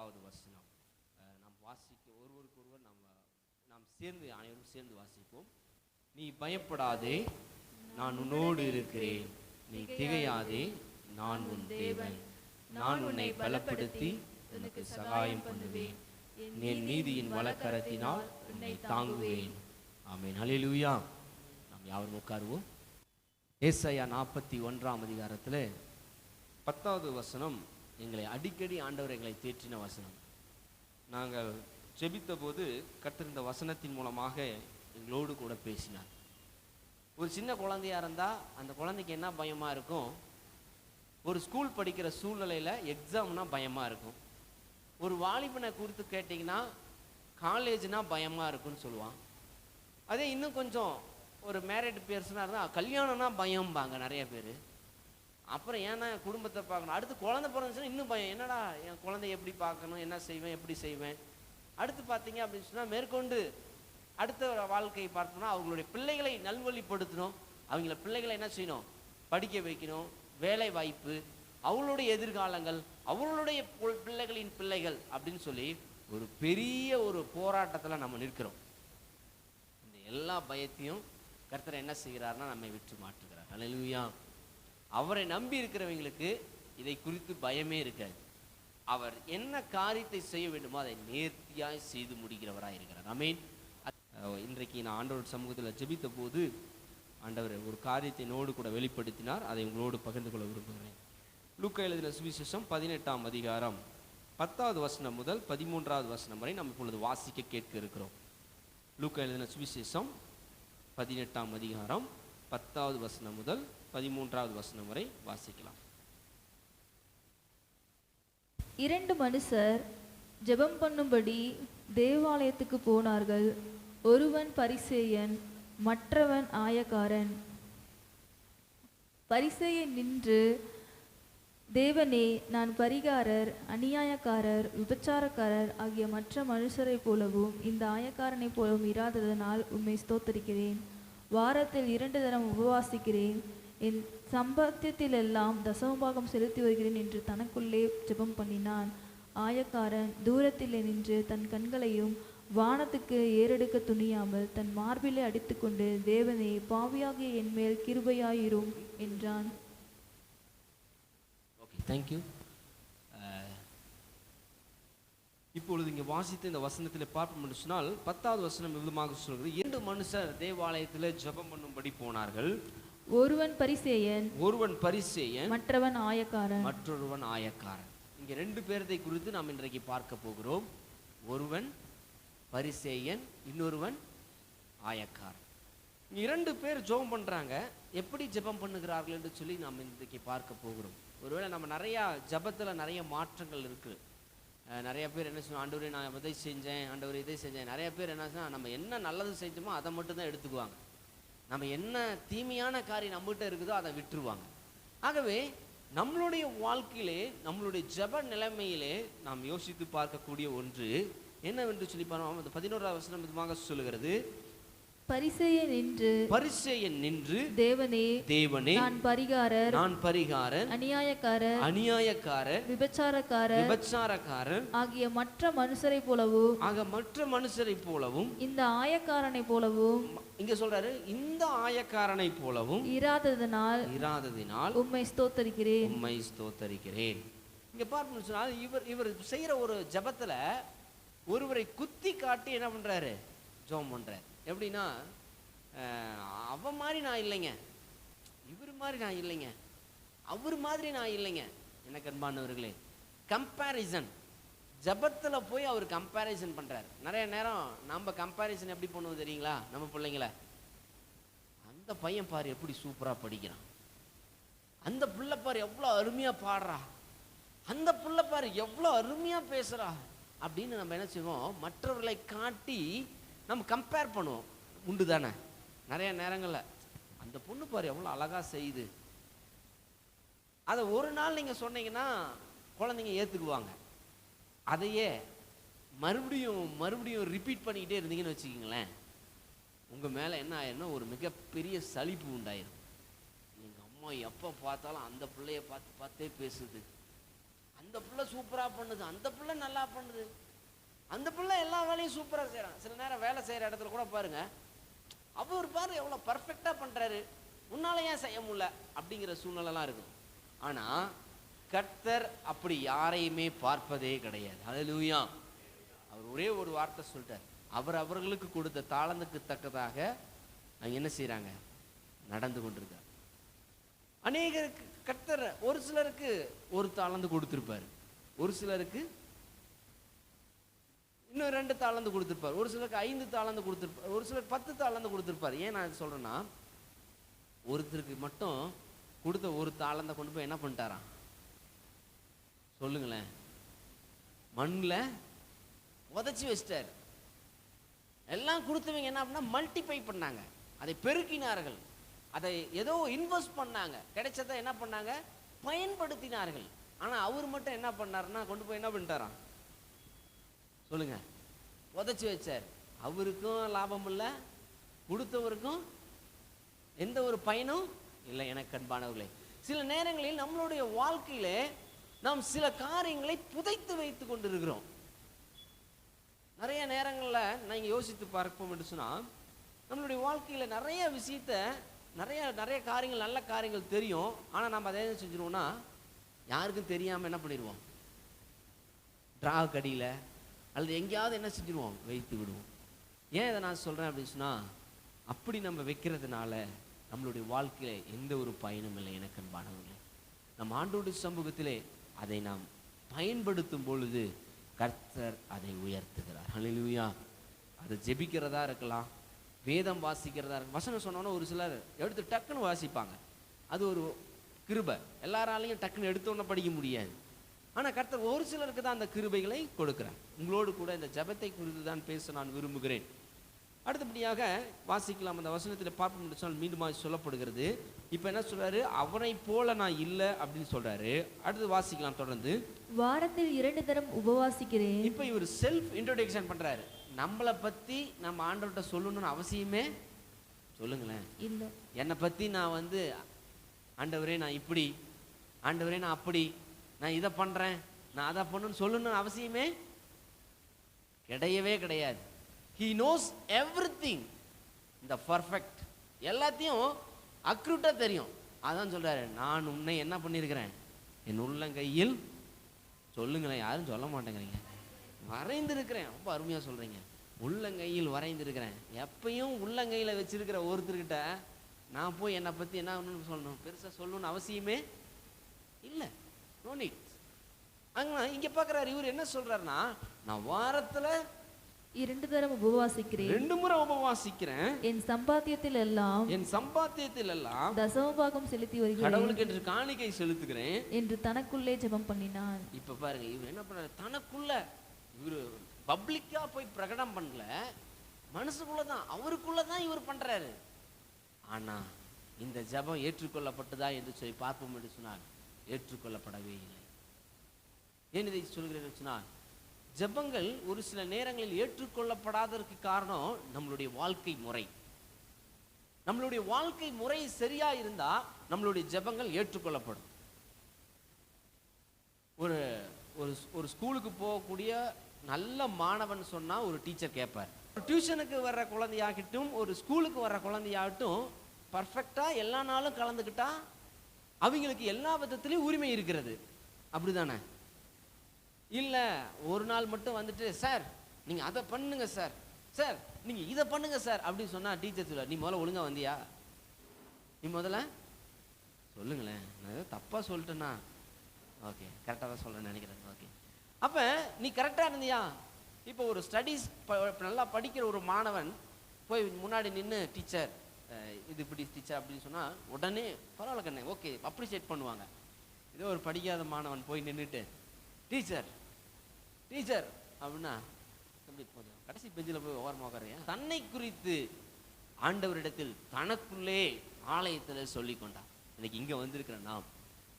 10வது வசனம் நாம் வாசிக்க ஒருவருக்கொருவர் நாம் சேர்ந்து அனைவரும் சேர்ந்து வாசிப்போம். நீ பயப்படாதே, நான் உன்னோடு இருக்கிறேன். நீ திகையாதே, நான் உன் தேவன். நான் உன்னை பலப்படுத்தி உனக்கு சகாயம் பண்ணுவேன். என் நீதியின் வலக்கரத்தினால் உன்னை தாங்குவேன். ஆமென். ஹல்லேலூயா. நாம் யாவரும் உட்காருவோம். ஏசாயா 41ஆம் அதிகாரத்தில் 10வது வசனம் எங்களை அடிக்கடி ஆண்டவர் எங்களை தேற்றின வசனம். நாங்கள் ஜெபித்த போது கர்த்தர் இந்த வசனத்தின் மூலமாக எங்களோடு கூட பேசினார். ஒரு சின்ன குழந்தையா இருந்தால் அந்த குழந்தைக்கு என்ன பயமாக இருக்கும்? ஒரு ஸ்கூல் படிக்கிற சூழ்நிலையில் எக்ஸாம்னா பயமாக இருக்கும். ஒரு வாலிபனை குறித்து கேட்டிங்கன்னா காலேஜ்னா பயமாக இருக்குன்னு சொல்லுவான். அதே இன்னும் கொஞ்சம் ஒரு மேரிட் பர்சனாக இருந்தால் கல்யாணம்னா பயம்பாங்க நிறைய பேர். அப்புறம் ஏன்னா குடும்பத்தை பார்க்கணும். அடுத்து குழந்தை பிறந்துச்சுன்னா இன்னும் பயம். என்னடா என் குழந்தைய எப்படி பார்க்கணும், என்ன செய்வேன், எப்படி செய்வேன். அடுத்து பார்த்தீங்க அப்படின்னு சொன்னால் மேற்கொண்டு அடுத்த வாழ்க்கையை பார்த்தோம்னா அவங்களுடைய பிள்ளைகளை நல்வழிப்படுத்தணும். அவங்கள பிள்ளைகளை என்ன செய்யணும்? படிக்க வைக்கணும். வேலை வாய்ப்பு, அவங்களுடைய எதிர்காலங்கள், அவங்களுடைய பிள்ளைகளின் பிள்ளைகள் அப்படின்னு சொல்லி ஒரு பெரிய ஒரு போராட்டத்தில் நம்ம நிற்கிறோம். இந்த எல்லா பயத்தையும் கர்த்தர் என்ன செய்கிறார்னா நம்மை விட்டு மாற்றுகிறார். ஹல்லேலூயா. அவரை நம்பி இருக்கிறவங்களுக்கு இதை குறித்து பயமே இருக்காது. அவர் என்ன காரியத்தை செய்ய வேண்டுமோ அதை நேர்த்தியாய் செய்து முடிக்கிறவராக இருக்கிறார். ஆமென். இன்றைக்கு நான் ஆண்டவர் சமூகத்தில் ஜெபித்த போது ஆண்டவர் ஒரு காரியத்தை என்னோடு கூட வெளிப்படுத்தினார். அதை உங்களோடு பகிர்ந்து கொள்ள விரும்புகிறேன். லூக்கா எழுதின சுவிசேஷம் 18ஆம் அதிகாரம் 10வது வசனம் முதல் 13வது வசனம் வரை நம்ம இப்பொழுது வாசிக்க கேட்க இருக்கிறோம். லூக்கா எழுதின சுவிசேஷம் 18ஆம் அதிகாரம் 10வது வசனம் முதல் 13வது வசனம் வரை வாசிக்கலாம். 2 மனுஷர் ஜெபம் பண்ணும்படி தேவாலயத்துக்கு போனார்கள். ஒருவன் பரிசேயன், மற்றவன் ஆயக்காரன். பரிசேயன் நின்று, தேவனே, நான் பரிகாரர், அநியாயக்காரர், விபச்சாரக்காரர் ஆகிய மற்ற மனுஷரைப் போலவும் இந்த ஆயக்காரனைப் போலவும் இராததனால் உம்மை ஸ்தோத்தரிக்கிறேன். வாரத்தில் 2 தரம் உபவாசிக்கிறேன். என் சம்பாத்தியத்திலெல்லாம் தசமபாகம் செலுத்தி வருகிறேன் என்று தனக்குள்ளே ஜெபம் பண்ணினான். ஆயக்காரன் தூரத்திலே நின்று தன் கண்களையும் வானத்துக்கு ஏறெடுக்க துணியாமல் தன் மார்பிலே அடித்துக்கொண்டு, தேவனே, பாவியாகிய என் மேல் கிருபையாயிரும் என்றான். Okay, thank you. இப்பொழுது இங்கே வாசித்த இந்த வசனத்தில் பார்ப்போம் சொன்னால் 10வது வசனம் விதமாக சொல்கிறது, 2 மனுஷர் தேவாலயத்தில் ஜெபம் பண்ணும்படி போனார்கள். ஒருவன் பரிசேயன், மற்றவன் ஆயக்காரன். மற்றொருவன் ஆயக்காரன். இங்கே 2 பேரத்தை குறித்து நாம் இன்றைக்கு பார்க்க போகிறோம். ஒருவன் பரிசேயன், இன்னொருவன் ஆயக்காரன். இங்கே 2 பேர் ஜெபம் பண்ணுறாங்க. எப்படி ஜெபம் பண்ணுகிறார்கள் என்று சொல்லி நாம் இன்றைக்கு பார்க்க போகிறோம். ஒருவேளை நம்ம நிறையா ஜெபத்தில் நிறைய மாற்றங்கள் இருக்குது. நிறைய பேர் என்ன சொன்னால், ஆண்டவரே நான் இதை செஞ்சேன், ஆண்டவரே இதை செஞ்சேன். நிறைய பேர் என்ன சொன்னால், நம்ம என்ன நல்லது செஞ்சோமோ அதை மட்டும் தான் எடுத்துக்குவாங்க. நம்ம என்ன தீமையான காரியம் நம்மகிட்ட இருக்குதோ அதை விட்டுருவாங்க. ஆகவே நம்மளுடைய வாழ்க்கையிலே, நம்மளுடைய ஜெப நிலைமையிலே நாம் யோசித்து பார்க்கக்கூடிய ஒன்று என்னவென்று சொல்லி பாருவோம். அந்த 11வது வசனம் விதமாக சொல்லுகிறது, பரிசேயன் நின்று, தேவனே, நான் பரிகாரர், அநியாயக்காரர், விபச்சாரக்காரர் ஆகிய மற்ற மனுஷரை போலவும் இந்த ஆயக்காரனை போலவும், இங்க சொல்றாரு, இந்த ஆயக்காரனை போலவும் இராததினால் உம்மை ஸ்தோத்தரிக்கிறேன். இங்க பார்க்கணும் சொன்னால், இவர் செய்யற ஒரு ஜெபத்துல ஒருவரை குத்தி காட்டி என்ன பண்றாரு? ஜெபம் பண்றாரு. எப்படின்னா, அவ மாதிரி நான் இல்லைங்க, இவர் மாதிரி நான் இல்லைங்க, அவர் மாதிரி நான் இல்லைங்க. எனக்கு அன்பானவர்களே, கம்பேரிசன் ஜபத்தில் போய் அவர் கம்பேரிசன் பண்ணுறாரு. நிறைய நேரம் நம்ம கம்பேரிசன் எப்படி பண்ணுவோம் தெரியுங்களா? நம்ம பிள்ளைங்கள, அந்த பையன் பாரு எப்படி சூப்பராக படிக்கிறான், அந்த பிள்ளை பாரு எவ்வளோ அருமையாக பாடுறா, அந்த பிள்ளை பாரு எவ்வளோ அருமையாக பேசுகிறா அப்படின்னு நம்ம என்ன செய்வோம்? மற்றவர்களை காட்டி நம்ம கம்பேர் பண்ணுவோம். உண்டு தானே? நிறைய நேரங்களில் அந்த பொண்ணு பாரு எவ்வளோ அழகாக செய்யுது. அதை ஒரு நாள் நீங்கள் சொன்னீங்கன்னா குழந்தைங்க ஏற்றுக்குவாங்க. அதையே மறுபடியும் ரிப்பீட் பண்ணிக்கிட்டே இருந்தீங்கன்னு வச்சுக்கிங்களேன், உங்கள் மேலே என்ன ஆயிரும்னா ஒரு மிகப்பெரிய சலிப்பு உண்டாயிரும். எங்கள் அம்மா எப்போ பார்த்தாலும் அந்த பிள்ளைய பார்த்தே பேசுது, அந்த பிள்ளை சூப்பரா பண்ணுது, அந்த பிள்ளை நல்லா பண்ணுது, அந்த பிள்ளை எல்லா வேலையும் சூப்பரா செய்யறான். சில நேரம் வேலை செய்யற இடத்துல கூட பாருங்க, அவர் பாரு எவ்வளவு பர்ஃபெக்டா பண்றாரு, உன்னால ஏன் செய்ய முடியல அப்படிங்கிற சூழ்நிலைலாம் இருக்கும். ஆனா கர்த்தர் அப்படி யாரையுமே பார்ப்பதே கிடையாது. ஹல்லேலூயா. அவர் ஒரே ஒரு வார்த்தை சொல்லிட்டார், அவர்களுக்கு கொடுத்த தாளந்துக்கு தக்கதாக அவங்க என்ன செய்யறாங்க, நடந்து கொண்டிருக்கார். அநேகருக்கு கர்த்தர் ஒரு சிலருக்கு ஒரு தாளந்து கொடுத்திருப்பாரு, ஒரு சிலருக்கு இன்னும் 2 தாளந்து கொடுத்திருப்பார், ஒரு சிலருக்கு 5 தாளந்து கொடுத்திருப்பார், ஒரு சிலர் 10 தாளந்து கொடுத்திருப்பார். ஏன் நான் சொல்றேன்னா, ஒருத்தருக்கு மட்டும் கொடுத்த ஒரு தாளந்தை கொண்டு போய் என்ன பண்ணிட்டாராம் சொல்லுங்களேன், மண்ணில் உதச்சி வச்சிட்டார். எல்லாம் கொடுத்தவங்க என்ன பண்ணா மல்டிப்ளை பண்ணாங்க, அதை பெருக்கினார்கள், அதை ஏதோ இன்வெஸ்ட் பண்ணாங்க, கிடைச்சதை என்ன பண்ணாங்க பயன்படுத்தினார்கள். ஆனா அவர் மட்டும் என்ன பண்ணாருன்னா கொண்டு போய் என்ன பண்ணிட்டாராம் சொல்லுங்க, உதச்சி வச்சார். அவருக்கும் லாபம் இல்லை, கொடுத்தவருக்கும் எந்த ஒரு பயனும் இல்லை. எனக்கு அன்பானவர்களே, சில நேரங்களில் நம்மளுடைய வாழ்க்கையிலே நாம் சில காரியங்களை புதைத்து வைத்து கொண்டிருக்கிறோம். நிறைய நேரங்களில் நீங்க யோசித்து பார்ப்போம் என்று சொன்னா, நம்மளுடைய வாழ்க்கையில நிறைய விஷயத்த நிறைய காரியங்கள், நல்ல காரியங்கள் தெரியும். ஆனா நம்ம அதை என்ன செஞ்சிருவோம்னா, யாருக்கும் தெரியாம என்ன பண்ணிடுவோம், டிராக் அடியில அல்லது எங்கேயாவது என்ன செஞ்சிருவோம், வைத்து விடுவோம். ஏன் இதை நான் சொல்றேன் அப்படின்னு சொன்னா, அப்படி நம்ம வைக்கிறதுனால நம்மளுடைய வாழ்க்கையில எந்த ஒரு பயனும் இல்லை. எனக்கு அன்பானவர்களே, நம் ஆண்டவருடைய சமூகத்திலே அதை நாம் பயன்படுத்தும் பொழுது கர்த்தர் அதை உயர்த்துகிறார். ஹல்லேலூயா. அது ஜெபிக்கிறதா இருக்கலாம், வேதம் வாசிக்கிறதா இருக்கலாம். வசனம் சொன்னோன்னா ஒரு சிலர் எடுத்து டக்குன்னு வாசிப்பாங்க, அது ஒரு கிருபை. எல்லாராலையும் டக்குன்னு எடுத்தோன்னே படிக்க முடியாது. ஆனால் கர்த்தர் ஒரு சிலருக்கு தான் அந்த கிருபைகளை கொடுக்கிறார். உங்களோடு கூட இந்த ஜெபத்தை குறித்து தான் பேச நான் விரும்புகிறேன். அடுத்தபடியாக வாசிக்கலாம், அந்த வசனத்தில் பார்ப்போம் என்று சொன்னால் மீண்டும் சொல்லப்படுகிறது. இப்போ என்ன சொல்றாரு, அவனை போல நான் இல்லை அப்படின்னு சொல்றாரு. அடுத்து வாசிக்கலாம் தொடர்ந்து. வாரத்தில் 2 தரம் உபவாசிக்கிறேன். இப்போ இவர் செல்ஃப் இன்ட்ரோடக்ஷன் பண்றாரு. நம்மளை பத்தி நம்ம ஆண்டவர்கிட்ட சொல்லணும்னு அவசியமே சொல்லுங்களேன் இல்லை. என்னை பத்தி நான் ஆண்டவரே நான் இப்படி, ஆண்டவரே நான் அப்படி, நான் இதை பண்றேன், நான் அதை பண்ணணும்னு சொல்லணும்னு அவசியமே கிடையவே கிடையாது. He knows everything, the perfect, எல்லாத்தையும் அக்யூரேட்டா தெரியும். அதான் சொல்றாரு, நான் உன்னை என்ன பண்ணியிருக்கிறேன், என் உள்ளங்கையில், சொல்லுங்களேன், யாரும் சொல்ல மாட்டேங்கிறீங்க, வரைந்திருக்கிறேன். ரொம்ப அருமையா சொல்றீங்க, உள்ளங்கையில் வரைந்திருக்கிறேன். எப்பயும் உள்ளங்கையில வச்சிருக்கிற ஒருத்தர்கிட்ட நான் போய் என்னை பத்தி என்ன சொல்லணும், பெருசா சொல்லணும்னு அவசியமே இல்லை. No need. அங்க இங்க பாக்குறாரு, இவர் என்ன சொல்றாருன்னா, நான் வாரத்துல 2 தரம் உபவாசிக்கிறேன், 2 முறை உபவாசிக்கிறேன், என் சம்பாத்தியத்தில் எல்லாம் தசமபாகம் செலுத்தி வருகிறேன், கடவுளுக்கு என்று காணிக்கை செலுத்துகிறேன் என்று தனக்குள்ளே ஜெபம் பண்ணினான். இப்ப பாருங்க, இவர் என்ன பண்றாரு, தனக்குள்ள, இவர் பப்ளிக்கா போய் பிரகடனம் பண்ணல, மனசுக்குள்ளதான், அவருக்குள்ளதான் இவர் பண்றாரு. ஆனா இந்த ஜெபம் ஏற்றுக்கொள்ளப்பட்டதா என்று சொல்லி பார்ப்போம் என்று சொன்னால் ஏற்றுக்கொள்ளப்படவே இல்லை. ஏன் இதை சொல்கிறேன் சொன்னால், ஜெபங்கள் ஒரு சில நேரங்களில் ஏற்றுக்கொள்ளப்படாததற்கு காரணம் நம்மளுடைய வாழ்க்கை முறை. நம்மளுடைய வாழ்க்கை முறை சரியா இருந்தா நம்மளுடைய ஜெபங்கள் ஏற்றுக்கொள்ளப்படும். ஒரு ஒரு ஸ்கூலுக்கு போகக்கூடிய நல்ல மாணவன் சொன்னா ஒரு டீச்சர் கேட்பார். டியூஷனுக்கு வர்ற குழந்தையாகட்டும், ஒரு ஸ்கூலுக்கு வர்ற குழந்தையாகட்டும், பர்ஃபெக்டா எல்லா நாளும் கலந்துக்கிட்டா அவங்களுக்கு எல்லா விதத்திலையும் உரிமை இருக்கிறது. அப்படிதானே? இல்ல ஒரு நாள் மட்டும் வந்துட்டு, சார் நீங்க அதை பண்ணுங்க சார், சார் நீங்க இதை பண்ணுங்க சார் அப்படின்னு சொன்னா டீச்சர் சொல்ல, நீ முதல்ல ஒழுங்கா வந்தியா, நீ முதல்ல சொல்லுங்களேன், நான் ஏதோ தப்பா சொல்லிட்டேன்னா, ஓகே கரெக்டாக தான் சொல்றேன்னு நினைக்கிறேன், ஓகே அப்ப நீ கரெக்டா இருந்தியா. இப்போ ஒரு ஸ்டடீஸ் நல்லா படிக்கிற ஒரு மாணவன் போய் முன்னாடி நின்று, டீச்சர் இது இப்படி டீச்சர் அப்படின்னு சொன்னா உடனே பரவாயில்ல கண்ணே, ஓகே அப்ரிஷியேட் பண்ணுவாங்க. இதோ ஒரு படிக்காத மாணவன் போய் நின்றுட்டு, டீச்சர் டீச்சர் அப்படின்னா எப்படி போதும், கடைசி பெஞ்சில் போய் ஓரமாக உட்காரையா. தன்னை குறித்து ஆண்டவரிடத்தில் தனக்குள்ளே ஆலயத்தில் சொல்லி கொண்டான். இன்னைக்கு இங்க வந்திருக்கிற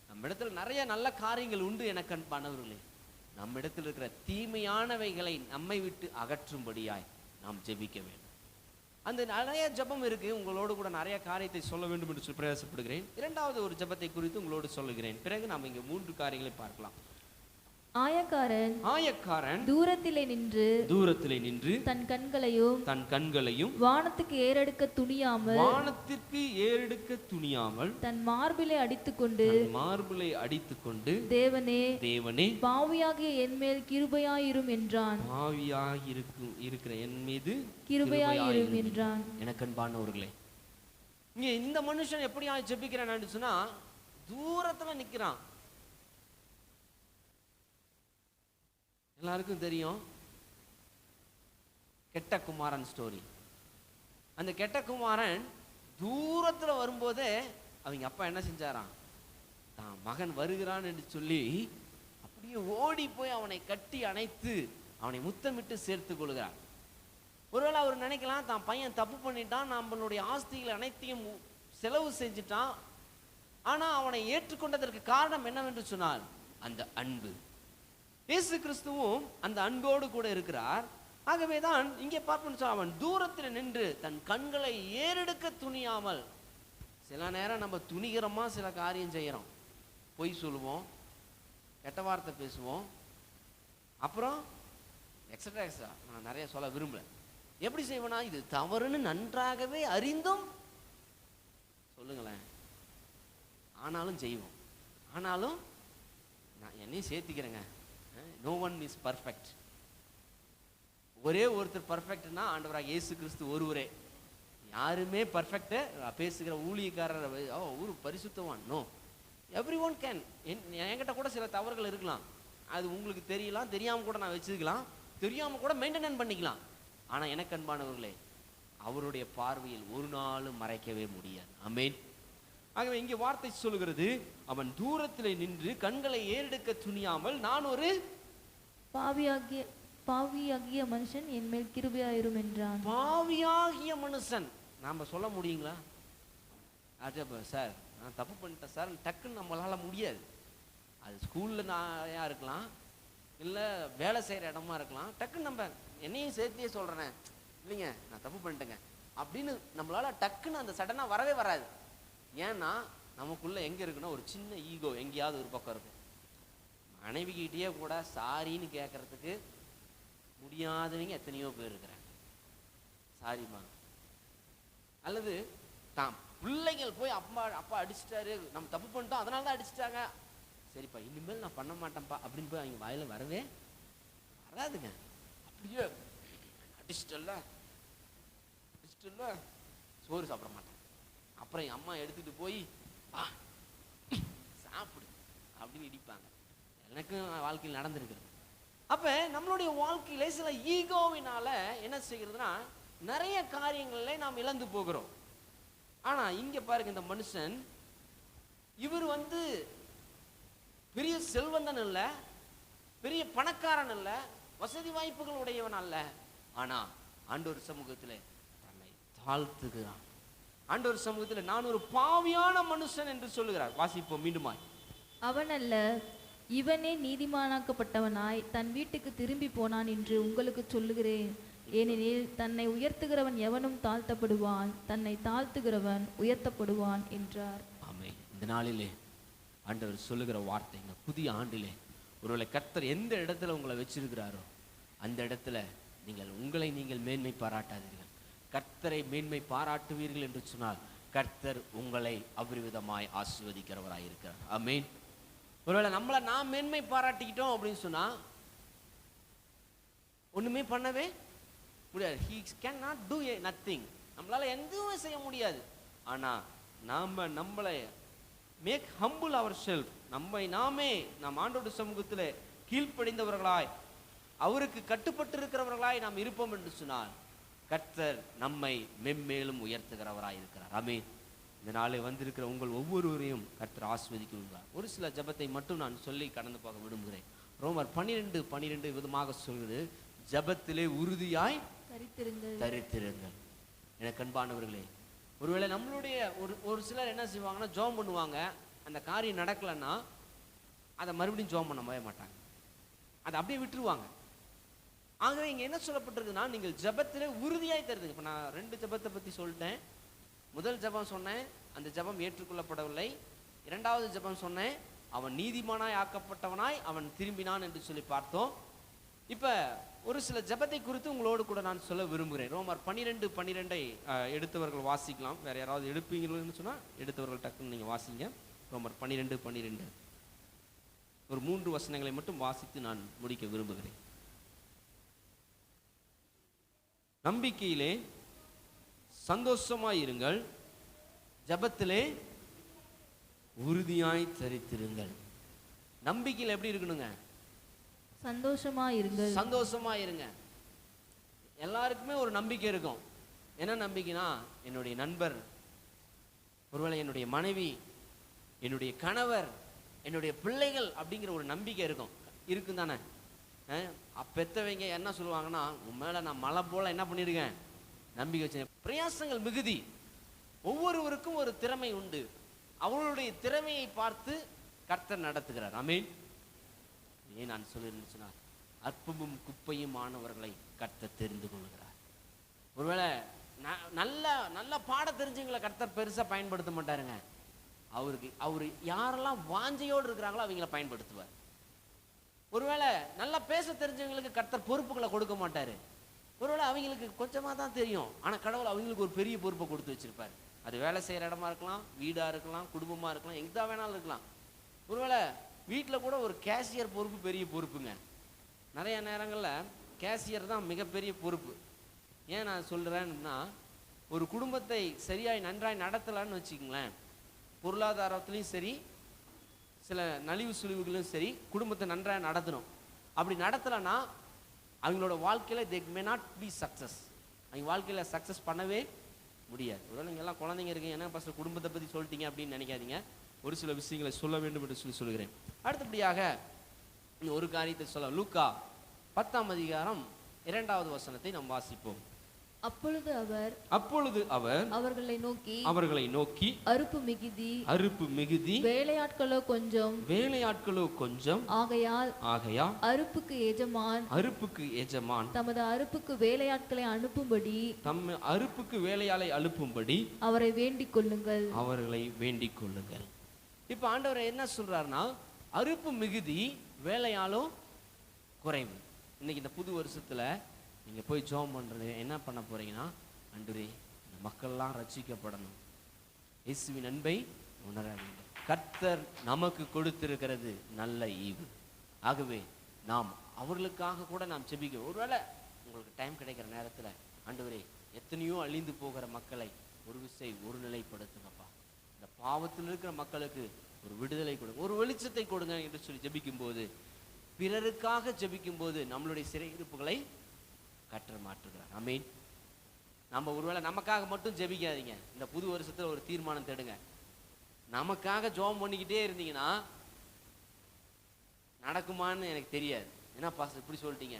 நம்ம இடத்துல நிறைய நல்ல காரியங்கள் உண்டு. எனக்கு அன்பானவர்களே, நம்ம இடத்தில் இருக்கிற தீமையானவைகளை நம்மை விட்டு அகற்றும்படியாய் நாம் ஜெபிக்க வேண்டும். அந்த நிறைய ஜெபம் இருக்கு, உங்களோடு கூட நிறைய காரியத்தை சொல்ல வேண்டும் என்று சொல்லி பிரயாசப்படுகிறேன். இரண்டாவது ஒரு ஜெபத்தை குறித்து உங்களோடு சொல்லுகிறேன். பிறகு நாம் இங்கே 3 காரியங்களை பார்க்கலாம். ஆயக்காரன் தூரத்திலே நின்று தன் கண்களையும் வானத்துக்கு ஏறெடுக்க துணியாமல் தன் மார்பிலை அடித்துக்கொண்டு தேவனே பாவியாகிய என் மேல் கிருபையாயிரும் என்றான். இருக்கிற என் மீது கிருபையாயிரும் என்றான். எனக்கு அன்பானவர்களே, இங்க இந்த மனுஷன் எப்படியா ஜெபிக்கிறான்னு சொன்னா, தூரத்துல நிக்கிறான். எல்லாருக்கும் தெரியும் கெட்ட குமாரன் ஸ்டோரி. அந்த கெட்ட குமாரன் தூரத்துல வரும்போதே அவங்க அப்பா என்ன செஞ்சாராம், தான் மகன் வருகிறான் என்று சொல்லி அப்படியே ஓடி போய் அவனை கட்டி அணைத்து அவனை முத்தமிட்டு சேர்த்து கொள்கிறார். ஒருவேளை அவர் நினைக்கலாம், தான் பையன் தப்பு பண்ணிட்டான், நம்மளுடைய ஆஸ்திகள் அனைத்தையும் செலவு செஞ்சுட்டான். ஆனா அவனை ஏற்றுக்கொண்டதற்கு காரணம் என்னவென்று சொன்னால் அந்த அன்பு. இயேசு கிறிஸ்துவும் அந்த அன்போடு கூட இருக்கிறார். ஆகவேதான் இங்கே பார்ப்போம், அவன் தூரத்தில் நின்று தன் கண்களை ஏறெடுக்க துணியாமல். சில நேரம் நம்ம துணிகரமா சில காரியம் செய்யறோம், பொய் சொல்லுவோம், கெட்ட வார்த்தை பேசுவோம், அப்புறம் எக்ஸட்ரா எக்ஸட்ரா. நான் நிறைய சொல்ல விரும்பல. எப்படி செய்வேனா, இது தவறுன்னு நன்றாகவே அறிந்தும் சொல்லுங்களேன், ஆனாலும் செய்வோம். ஆனாலும் நான் என்னையும் சேர்த்திக்கிறேங்க, நோ ஒன் இஸ் பர்ஃபெக்ட். ஒரே ஒருத்தர் பர்ஃபெக்ட்னா ஆண்டவராக இயேசு கிறிஸ்து ஒருவரே. யாருமே பர்ஃபெக்ட் பேசுகிற ஊழியக்காரர் ஒரு பரிசுத்தவான் நோ. Every one can. என்கிட்ட கூட சில தவறுகள் இருக்கலாம், அது உங்களுக்கு தெரியலாம், தெரியாம கூட நான் வச்சுக்கலாம், தெரியாம கூட மெயின்டெனன் பண்ணிக்கலாம். ஆனா எனக்கு அன்பானவர்களே, அவருடைய பார்வையில் ஒரு நாளும் மறைக்கவே முடியாது. ஆமென். ஆகவே இங்கே வார்த்தை சொல்லுகிறது, அவன் தூரத்தில் நின்று கண்களை ஏறெடுக்க துணியாமல், நான் ஒரு பாவியாகிய மனுஷன் என் மேல் கிருபையாயிரும் என்றான். பாவியாகிய மனுஷன். நாம சொல்ல முடியுங்களா, சார் நான் தப்பு பண்ணிட்டேன் சார், டக்குன்னு நம்மளால முடியாது. அது ஸ்கூல்ல நாயா இருக்கலாம், இல்ல வேலை செய்யற இடமா இருக்கலாம். டக்குன்னு நம்ம என்னையும் சேர்த்தியே சொல்றேன், இல்லைங்க நான் தப்பு பண்ணிட்டேங்க அப்படின்னு நம்மளால டக்குன்னு அந்த சடனா வரவே வராது. ஏன்னா நமக்குள்ள எங்க இருக்குன்னா ஒரு சின்ன ஈகோ எங்கேயாவது ஒரு பக்கம் இருக்கும். மனைவி கிட்டேயே கூட சாரின்னு கேட்கறதுக்கு முடியாதவங்க எத்தனையோ பேர் இருக்கிறாங்க. சாரிம்மா. அல்லது தான் பிள்ளைகள் போய் அப்பா அடிச்சிட்டாரு, நம்ம தப்பு பண்ணிட்டோம் அதனால தான் அடிச்சிட்டாங்க, சரிப்பா இனிமேல் நான் பண்ண மாட்டேன்ப்பா அப்படின்னு போய் அவங்க வாயில வரவே வராதுங்க. அப்படியே அடிச்சிட்டல்ல சோறு சாப்பிட மாட்டேன், அப்புறம் என் அம்மா எடுத்துட்டு போய் சாப்பிடு அப்படின்னு இடிப்பாங்க. எனக்கும் வாழ்க்கையில் நடந்திருக்கிறது. அப்ப நம்மளுடைய வாழ்க்கையில சில ஈகோவினால என்ன செய்கிறதுனா நிறைய காரியங்களை நாம் இழந்து போகிறோம். ஆனா இங்க பாருங்க, இந்த மனுஷன் இவர் பெரிய செல்வந்தன் இல்ல, பெரிய பணக்காரன் இல்ல, வசதி வாய்ப்புகள் உடையவன் அல்ல. ஆனா ஆண்டவர் சமூகத்திலே தன்னை தாழ்த்துகிறான். ஆண்டவர் சமூகத்தில் நான் ஒரு பாவியான மனுஷன் என்று சொல்லுகிறார். வாசிப்போம் மீண்டுமாய். அவன் அல்ல, இவனே நீதிமானாக்கப்பட்டவனாய் தன் வீட்டுக்கு திரும்பி போனான் என்று உங்களுக்கு சொல்லுகிறேன். ஏனெனில் தன்னை உயர்த்துகிறவன் எவனும் தாழ்த்தப்படுவான், தன்னை தாழ்த்துகிறவன் உயர்த்தப்படுவான் என்றார். ஆமென். இந்த நாளிலே ஆண்டவர் சொல்லுகிற வார்த்தை, இந்த புதிய ஆண்டிலே ஒருவேளை கர்த்தர் எந்த இடத்துல உங்களை வச்சிருக்கிறாரோ அந்த இடத்துல உங்களை நீங்கள் மேன்மை பாராட்டாதீர்கள். கர்த்தரை மேன்மை பாராட்டுவீர்கள் என்று சொன்னால் கர்த்தர் உங்களை அபரிவிதமாய் ஆசீர்வதிக்கிறவராய் இருக்கிறார். ஆமென். ஒருவேளை நம்மளை நாம் மேன்மை பாராட்டிக்கிட்டோம் அப்படின்னு சொன்னா ஒண்ணுமே பண்ணவே முடியாது. He cannot do nothing. நம்மளால எதுவுமே செய்ய முடியாது. ஆனா நம்மளை மேக் ஹம்பிள் அவர் செல்ஃப், நம்மை நாமே நம் ஆண்டோட சமூகத்தில் கீழ்ப்படிந்தவர்களாய் அவருக்கு கட்டுப்பட்டு இருக்கிறவர்களாய் நாம் இருப்போம் என்று சொன்னால் கர்த்தர் நம்மை மென்மேலும் உயர்த்துகிறவராய் இருக்கிறார். ஆமென். இந்த நாளை வந்திருக்கிற உங்கள் ஒவ்வொருவரையும் கர்த்தர் ஆசீர்வதிக்கிறார். ஒரு சில ஜெபத்தை மட்டும் நான் சொல்லி கடந்து போக விரும்புகிறேன். ரோமர் 12:12 விதமாக சொல்கிறது, ஜெபத்திலே உறுதியாய் தரித்திருங்கள். எனக்கு அன்பானவர்களே, ஒருவேளை நம்மளுடைய ஒரு சிலர் என்ன செய்வாங்கன்னா, ஜெபம் பண்ணுவாங்க, அந்த காரியம் நடக்கலைன்னா அதை மறுபடியும் ஜெபம் பண்ணவே மாட்டாங்க, அதை அப்படியே விட்டுருவாங்க. ஆகவே இங்க என்ன சொல்லப்பட்டிருக்குன்னா, நீங்கள் ஜெபத்திலே உறுதியாய் தருதுங்க. இப்ப நான் 2 ஜெபத்தை பத்தி சொல்லிட்டேன். முதல் ஜெபம் சொன்னேன், அந்த ஜெபம் ஏற்றுக்கொள்ளப்படவில்லை. இரண்டாவது ஜெபம் சொன்னேன், அவன் நீதிமானாய் ஆக்கப்பட்டவனாய் அவன் திரும்பினான் என்று சொல்லி பார்த்தோம். இப்ப ஒரு சில ஜெபத்தை குறித்து உங்களோடு கூட நான் சொல்ல விரும்புகிறேன். ரோமர் 12:12 எடுத்தவர்கள் வாசிக்கலாம். வேற யாராவது எடுப்பீங்கன்னு சொன்னா எடுத்தவர்கள் டக்குன்னு நீங்க வாசிங்க. ரோமர் 12:12 ஒரு 3 வசனங்களை மட்டும் வாசித்து நான் முடிக்க விரும்புகிறேன். நம்பிக்கையிலே சந்தோஷமாயிருங்கள், ஜெபத்திலே உறுதியாய் தரித்திருங்கள். நம்பிக்கையில் எப்படி இருக்கணுங்க? சந்தோஷமாயிருங்கள். சந்தோஷமாயிருங்க. எல்லாருக்குமே ஒரு நம்பிக்கை இருக்கும். என்ன நம்பிக்கைனா, என்னுடைய நண்பர், ஒருவேளை என்னுடைய மனைவி, என்னுடைய கணவர், என்னுடைய பிள்ளைகள் அப்படிங்கிற ஒரு நம்பிக்கை இருக்கும் தானே. பெத்தவங்க என்ன சொல்லுவாங்கன்னா, உன் மேல நான் மலை போல என்ன பண்ணிருக்கேன், நம்பிக்கை வச்சேன். பிரயாசங்கள் மிகுதி. ஒவ்வொருவருக்கும் ஒரு திறமை உண்டு. அவர்களுடைய திறமையை பார்த்து கர்த்தர் நடத்துகிறார். ஆமென். ஏன் நான் சொல்லிருந்துச்சுன்னா, அற்பமும் குப்பையும் ஆனவர்களை கர்த்தர் தெரிந்து கொள்கிறார். ஒருவேளை நல்ல நல்ல பாட தெரிஞ்சவங்களை கர்த்தர் பெருசா பயன்படுத்த மாட்டாருங்க. அவரு யாரெல்லாம் வாஞ்சையோடு இருக்கிறாங்களோ அவங்கள பயன்படுத்துவார். ஒருவேளை நல்லா பேச தெரிஞ்சவங்களுக்கு கர்த்தர் பொறுப்புகளை கொடுக்க மாட்டாரு. ஒருவேளை அவங்களுக்கு கொஞ்சமா தான் தெரியும், ஆனா கடவுள் அவங்களுக்கு ஒரு பெரிய பொறுப்பை கொடுத்து வச்சிருப்பாரு. அது வேலை செய்யற இடமா இருக்கலாம், வீடா இருக்கலாம், குடும்பமா இருக்கலாம், எங்க வேணாலும் இருக்கலாம். ஒருவேளை வீட்டில் கூட ஒரு கேஷியர் பொறுப்பு பெரிய பொறுப்புங்க. நிறைய நேரங்களில் கேஷியர் தான் மிகப்பெரிய பொறுப்பு. ஏன் நான் சொல்கிறேன்னா, ஒரு குடும்பத்தை சரியாய் நன்றாய் நடத்தலான்னு வச்சுக்கங்களேன், பொருளாதாரத்துலேயும் சரி, சில நலிவு சுழிவுகளும் சரி, குடும்பத்தை நன்றாக நடத்தணும். அப்படி நடத்தலைன்னா அவங்களோட வாழ்க்கையில் they may not be success. அவங்க வாழ்க்கையில் சக்ஸஸ் பண்ணவே முடியாது. ஒருவேளை நீங்கள் எல்லாம் குழந்தைங்க இருக்கீங்க, என்ன ஃபஸ்ட்டு குடும்பத்தை பற்றி சொல்லிட்டீங்க அப்படின்னு நினைக்காதீங்க. ஒரு சில விஷயங்களை சொல்ல வேண்டும் என்று சொல்லுகிறேன். அடுத்தபடியாக ஒரு காரியத்தை சொல்ல, லூக்கா 10:2 வசனத்தை நாம் வாசிப்போம். அப்பொழுது அவர் அவர்களை நோக்கி அறுப்பு மிகுதி, வேலையாட்களோ கொஞ்சம், ஆகையால் அறுப்புக்கு எஜமான் தமது அறுப்புக்கு வேலையாட்களை அனுப்பும்படி அவரை வேண்டிக் கொள்ளுங்கள். இப்ப ஆண்டவர் என்ன சொல்றாருன்னா, அறுப்பு மிகுதி, வேலையாலும் குறைவு. இன்னைக்கு இந்த புது வருஷத்துல நீங்க போய் ஜெபம் பண்றது என்ன பண்ண போறீங்கன்னா, ஆண்டவரே இந்த மக்கள்லாம் ரட்சிக்கப்படணும், இயேசுவின் அன்பை உணர வேண்டும். கர்த்தர் நமக்கு கொடுத்திருக்கிறது நல்ல ஈவு. ஆகவே நாம் அவர்களுக்காக கூட நாம் ஜெபிக்க. ஒருவேளை உங்களுக்கு டைம் கிடைக்கிற நேரத்துல, ஆண்டவரே எத்தனையோ அழிந்து போகிற மக்களை ஒரு நிலைப்படுத்துங்கப்பா. இந்த பாவத்தில் இருக்கிற மக்களுக்கு ஒரு விடுதலை கொடுங்க, ஒரு வெளிச்சத்தை கொடுங்க என்று சொல்லி ஜெபிக்கும் போது, பிறருக்காக ஜெபிக்கும் போது நம்மளுடைய சிறையிருப்புகளை கர்த்தர் மாற்றுகிறார். ஆமென். நம்ம ஒருவேளை நமக்காக மட்டும் ஜெபிக்காதீங்க. இந்த புது வருஷத்துல ஒரு தீர்மானம் தேடுங்க. நமக்காக ஜெபம் பண்ணிக்கிட்டே இருந்தீங்கன்னா நடக்குமான்னு எனக்கு தெரியாது. என்ன பாஸ்டர் இப்படி சொல்லிட்டீங்க?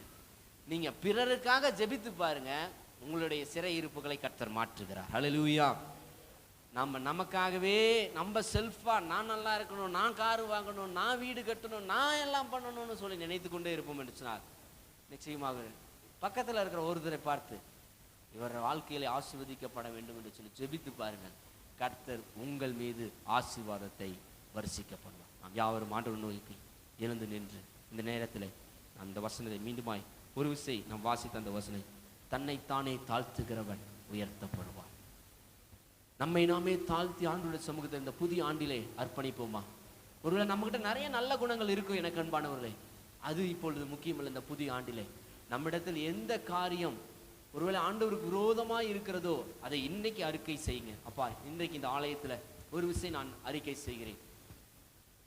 நீங்க பிறருக்காக ஜெபித்து பாருங்க, உங்களுடைய சிறையிருப்புகளை கர்த்தர் மாற்றுகிறார். ஹல்லேலூயா. நமக்காகவே நம்ம செல்ஃபா, நான் நல்லா இருக்கணும், நான் காரு வாங்கணும், நான் வீடு கட்டணும், நான் எல்லாம் பண்ணணும்னு சொல்லி நினைத்து கொண்டே இருப்போம் என்று சொன்னார். நிச்சயமாக பக்கத்தில் இருக்கிற ஒருத்தரை பார்த்து, இவர் வாழ்க்கையில ஆசீர்வதிக்கப்பட வேண்டும் என்று சொல்லி ஜெபித்து பாருங்கள். கர்த்தர் உங்கள் மீது ஆசீர்வாதத்தை வரிசிக்கப்படுவார். நாம் யாவரும் ஆண்டவர் நோக்கி எழுந்து நின்று இந்த நேரத்தில் அந்த வசனத்தை மீண்டுமாய் ஒரு விசை நாம் வாசித்த அந்த வசனை, தன்னைத்தானே தாழ்த்துகிறவன் உயர்த்தப்படுவான். நம்மை நாமே தாழ்த்தி ஆண்டுடைய சமூகத்தை இந்த புதிய ஆண்டிலே அர்ப்பணிப்போமா? ஒருவேளை நம்மகிட்ட நிறைய நல்ல குணங்கள் இருக்கும் எனக்கு அன்பானவர்களே, அது இப்பொழுது முக்கியமில்லை. இந்த புதிய ஆண்டிலே நம்மிடத்தில் எந்த காரியம் ஒருவேளை ஆண்டவருக்கு விரோதமாய் இருக்கிறதோ அதை இன்னைக்கு அறிக்கை செய்யுங்க. அப்பா, இன்றைக்கு இந்த ஆலயத்துல ஒரு விஷயம் நான் அறிக்கை செய்கிறேன்,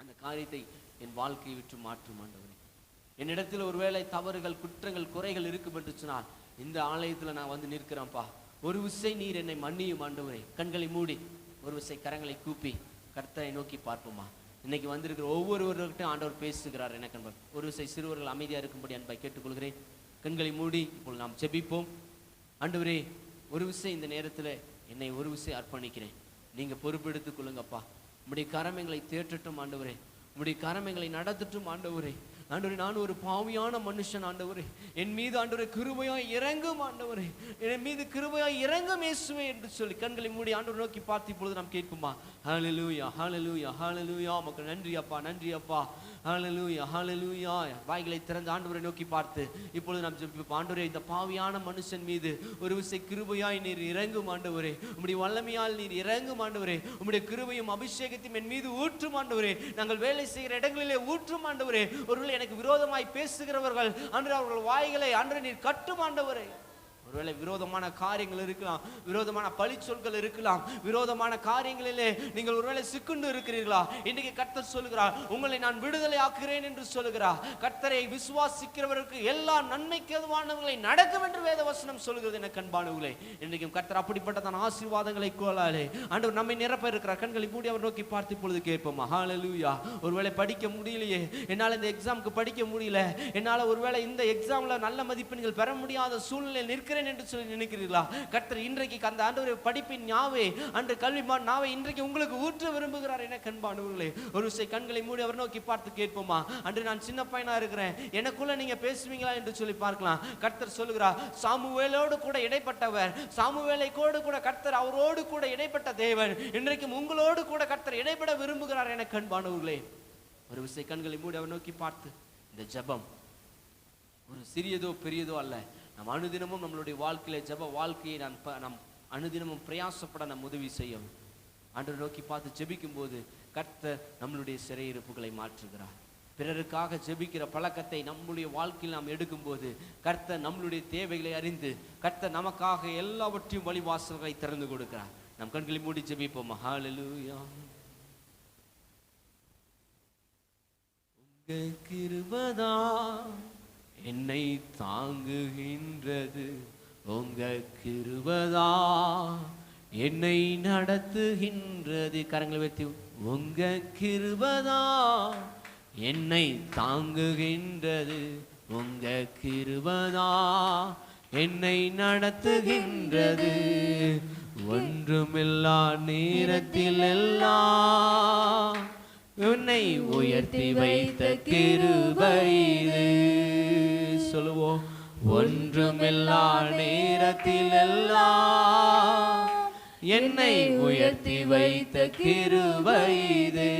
அந்த காரியத்தை என் வாழ்க்கையை விட்டு மாற்றும் ஆண்டவரே. என்னிடத்தில் ஒருவேளை தவறுகள், குற்றங்கள், குறைகள் இருக்கும் என்று சொன்னால் இந்த ஆலயத்துல நான் வந்து நிற்கிறேன்ப்பா, ஒரு விஷயம் நீர் என்னை மன்னியும் ஆண்டவரே. கண்களை மூடி ஒரு விஷயம் கரங்களை கூப்பி கர்த்தரை நோக்கி பார்ப்போமா? இன்னைக்கு வந்திருக்கிற ஒவ்வொருவர்கிட்டும் ஆண்டவர் பேசுகிறார் எனக்கு அன்பர். ஒரு விஷயம் சிறுவர்கள் அமைதியா இருக்கும்படி அன்பை கேட்டுக்கொள்கிறேன். கண்களை மூடி இப்பொழுது நாம் ஜெபிப்போம். ஆண்டவரே, ஒரு விஷயம் இந்த நேரத்தில் என்னை ஒரு விஷயம் அர்ப்பணிக்கிறேன், நீங்க பொறுப்பெடுத்துக் கொள்ளுங்கப்பா. உம்முடைய கரம் எங்களை தேற்றட்டும் ஆண்டவரே, உம்முடைய கரம் எங்களை நடத்தட்டும் ஆண்டவரே. ஆண்டவரே, நான் ஒரு பாவியான மனுஷன் ஆண்டவரே, என் மீது ஆண்டவரே கிருபையாய் இறங்கும் ஆண்டவரே, என் மீது கிருபையாய் இறங்கும் இயேசுவே என்று சொல்லி கண்களை மூடி ஆண்டவரை நோக்கி பார்த்து இப்பொழுது நாம் கேட்போமா? ஹல்லேலூயா, ஹல்லேலூயா, ஹல்லேலூயா. உமக்கு நன்றி அப்பா, நன்றி அப்பா. ஹல்லேலூயா, ஹல்லேலூயா. வாய்களை திறந்து ஆண்டவரை நோக்கி பார்த்து இப்பொழுது நாம் ஜெபிப்போம். ஆண்டவரே, இந்த பாவியான மனுஷன் மீது ஒரு விசை கிருபையாய் நீர் இறங்கும் ஆண்டவரே, உம்முடைய வல்லமையால் நீர் இறங்கும் ஆண்டவரே, உம்முடைய கிருபையும் அபிஷேகத்தையும் என் மீது ஊற்றும் ஆண்டவரே, நாங்கள் வேலை செய்கிற இடங்களிலே ஊற்றும் ஆண்டவரே. ஒருவேளை எனக்கு விரோதமாய் பேசுகிறவர்கள் ஆண்டவரே, அவர்கள் வாய்களை ஆண்டவரே நீர் கட்டும் ஆண்டவரே. ஒருவேளை விரோதமான காரியங்கள் இருக்கலாம், விரோதமான பழி சொற்கள் இருக்கலாம், விரோதமான காரியங்களிலே நீங்கள் ஒருவேளை சிக்குண்டு இருக்கிறீர்களா? இன்றைக்கு கர்த்தர் சொல்லுகிறார், உங்களை நான் விடுதலை ஆக்குகிறேன் என்று சொல்லுகிறார். கர்த்தரை விசுவாசிக்கிறவருக்கு எல்லா நன்மைக்கு ஏதுவானவர்களை நடக்கும் என்று வேத வசனம் சொல்லுகிறது. என கண்பானவர்களே, இன்றைக்கும் கர்த்தர் அப்படிப்பட்டதான ஆசீர்வாதங்களை கோலாலே ஆண்டவர் நம்மை நிரப்ப இருக்கிறார். கண்களை மூடி அவர் நோக்கி பார்த்து இப்பொழுது கேட்போம். ஹல்லேலூயா. ஒருவேளை படிக்க முடியலையே, என்னால் இந்த எக்ஸாமுக்கு படிக்க முடியல, என்னால் ஒருவேளை இந்த எக்ஸாம்ல நல்ல மதிப்பெண்கள் பெற முடியாத சூழ்நிலை நிற்கிறேன் என்று சொல்லி நினைக்கிறீர்களா? கர்த்தர் இன்றைக்கு அந்த ஆண்டவருடைய படிப்பின் ஞாவை, அன்று கல்விமான் ஞாவை இன்றைக்கு உங்களுக்கு ஊற்ற விரும்புகிறார். என கண்பானவர்களே, ஒரு விஷயம் கண்களை மூடி அவர் நோக்கி பார்த்து கேட்போமா? அன்று நான் சின்ன பையனா இருக்கிறேன், எனக்குள்ள நீங்க பேசுவீங்களா என்று சொல்லி பார்க்கலாம். கர்த்தர் சொல்லுகிறார், சாமுவேலோடு கூட இடைப்பட்டவர், சாமுவேலை கூட கர்த்தர் அவரோடு கூட இடைப்பட்ட தேவன் இன்றைக்கும் உங்களோடு கூட கர்த்தர் இடைப்பட விரும்புகிறார். என கண்பானவர்களே, ஒரு விஷயம் கண்களை மூடி அவர் நோக்கி பார்த்து இந்த ஜெபம் ஒரு சிறியதோ பெரியதோ அல்ல. நம் அனுதினமும் நம்மளுடைய வாழ்க்கையில ஜெப வாழ்க்கையை நாம் அனுதினமும் பிரயாசப்பட நம் உதவி செய்யும். ஆண்டவரை நோக்கி பார்த்து ஜெபிக்கும் போது கர்த்தர் நம்மளுடைய சிறையிருப்புகளை மாற்றுகிறார். பிறருக்காக ஜெபிக்கிற பழக்கத்தை நம்முடைய வாழ்க்கையில் நாம் எடுக்கும் போது கர்த்தர் நம்மளுடைய தேவைகளை அறிந்து கர்த்தர் நமக்காக எல்லாவற்றையும் வழிவாசல்களை திறந்து கொடுக்கிறார். நம் கண்களை மூடி ஜெபிப்போம். ஹல்லேலூயா. உங்க கிருபைதா என்னை தாங்குகின்றது, உங்க கிருபைதா என்னை நடத்துகின்றது. கரங்களை வைத்து, உங்க கிருபைதா என்னை தாங்குகின்றது, உங்க கிருபைதா என்னை நடத்துகின்றது. ஒன்றுமில்லா நேரத்தில் எல்லாம் உன்னை உயர்த்தி வைத்த கிருபை இது. சொல்லுவோம். ஒன்றுமில்லா நேரத்தில் எல்லாம் என்னை உயர்த்தி வைத்த கிருபை இது.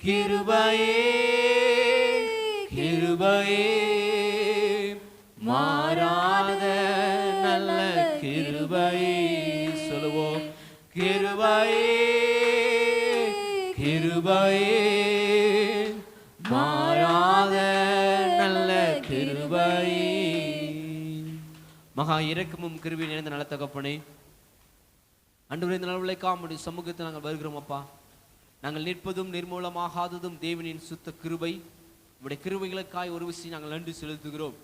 கிருபையே கிருபையே மாறாத நல்ல கிருபையே. சொல்லுவோம். கிருபையே கிருபையே மாறாத நல்ல கிருபையே. மகா இரக்கமும் கிருபையும் நிறைந்த நல்ல தகப்பனே, ஆண்டவரே, இந்த நாள் உழைக்காம சமூகத்தை நாங்கள் வருகிறோம் அப்பா. நாங்கள் நிற்பதும் நிர்மூலமாகாததும் தேவனின் சுத்த கிருபை. உடைய கிருபைகளுக்காய் ஒரு விஷயம் நாங்கள் நன்றி செலுத்துகிறோம்.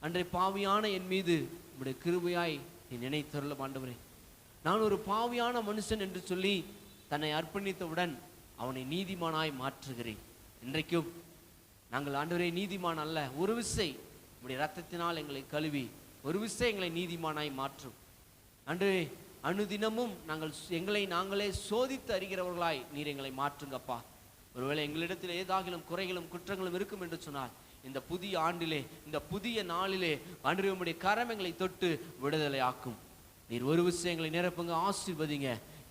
அன்றைய பாவியான என் மீது உடைய கிருபையாய் நீ நினைத்தருளும் ஆண்டவரே. நான் ஒரு பாவியான மனுஷன் என்று சொல்லி தன்னை அர்ப்பணித்தவுடன் அவனை நீதிமானாய் மாற்றுகிறேன். இன்றைக்கும் நாங்கள் ஆண்டவரே நீதிமான் அல்ல, ஒரு விசை உடைய இரத்தத்தினால் எங்களை கழுவி ஒரு விசை எங்களை நீதிமானாய் மாற்றும். ஆண்டவரே, அனுதினமும் எங்களை நாங்களே சோதித்து அறிகிறவர்களாய் நீர் எங்களை மாற்றுங்கப்பா. ஒருவேளை எங்களிடத்தில் ஏதாகிலும் குறைகளும் குற்றங்களும் இருக்கும் என்று சொன்னால் இந்த புதிய ஆண்டிலே, இந்த புதிய நாளிலே ஆண்டவரே உம்முடைய கரம் எங்களை தொட்டு விடுதலை ஆக்கும். நீர் ஒரு விஷயம் எங்களை நிரப்புங்க, ஆசீர்வதிங்க.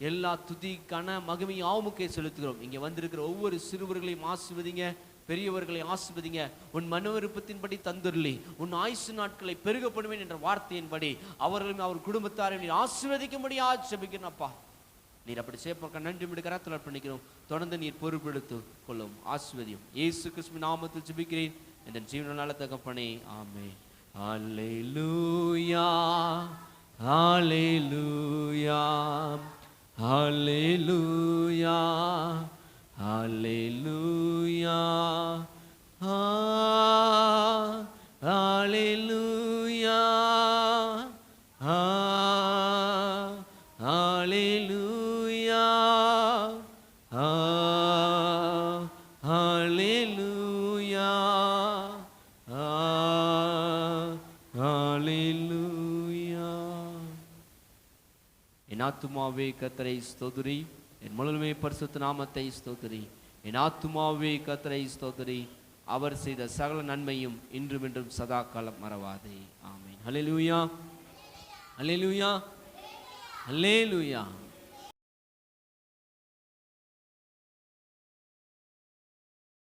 எல்லா துதி கன மகிமை ஆவுமுக்கே செலுத்துகிறோம். இங்கே வந்திருக்கிற ஒவ்வொரு சிறுவர்களையும் ஆசீர்வதிங்க, பெரியவர்களை ஆசீர்வதிங்க. உன் மன விருப்பத்தின்படி தந்துருளி உன் ஆயுசு நாட்களை பெருகப்படுவேன் என்ற வார்த்தையின்படி அவர்களையும் அவர் குடும்பத்தாரையும் நீர் ஆசீர்வதிக்கும்படியா ஜெபிக்கிறேன்ப்பா. நீர் அப்படி செய்யப்பக்க நன்றி விடு கரத்தில் அர்ப்பணிக்கிறோம். தொடர்ந்து நீர் பொறுப்பெடுத்து கொள்ளும், ஆசீர்வதியும். இயேசு கிறிஸ்துவின் நாமத்தில் ஜெபிக்கிறேன் என் ஜீவனால தகப்பனே, ஆமென். ஹல்லேலூயா ஹல்லேலூயா ஹல்லேலூயா ஹல்லேலூயா ஹல்லேலூயா ஹல்லேலூயா ஹல்லேலூயா ஹல்லேலூயா. என் ஆத்துமாவே கர்த்தரை ஸ்தோத்திரி, என் முழுமை பரிசுத்த நாமத்தை ஸ்தோத்திரி. என் ஆத்துமாவே கர்த்தரை ஸ்தோத்திரி, அவர் செய்த சகல நன்மையும் இன்றும் என்றும் சதா காலம் மறவாதே. ஆமென். ஹல்லேலூயா, ஹல்லேலூயா, ஹல்லேலூயா.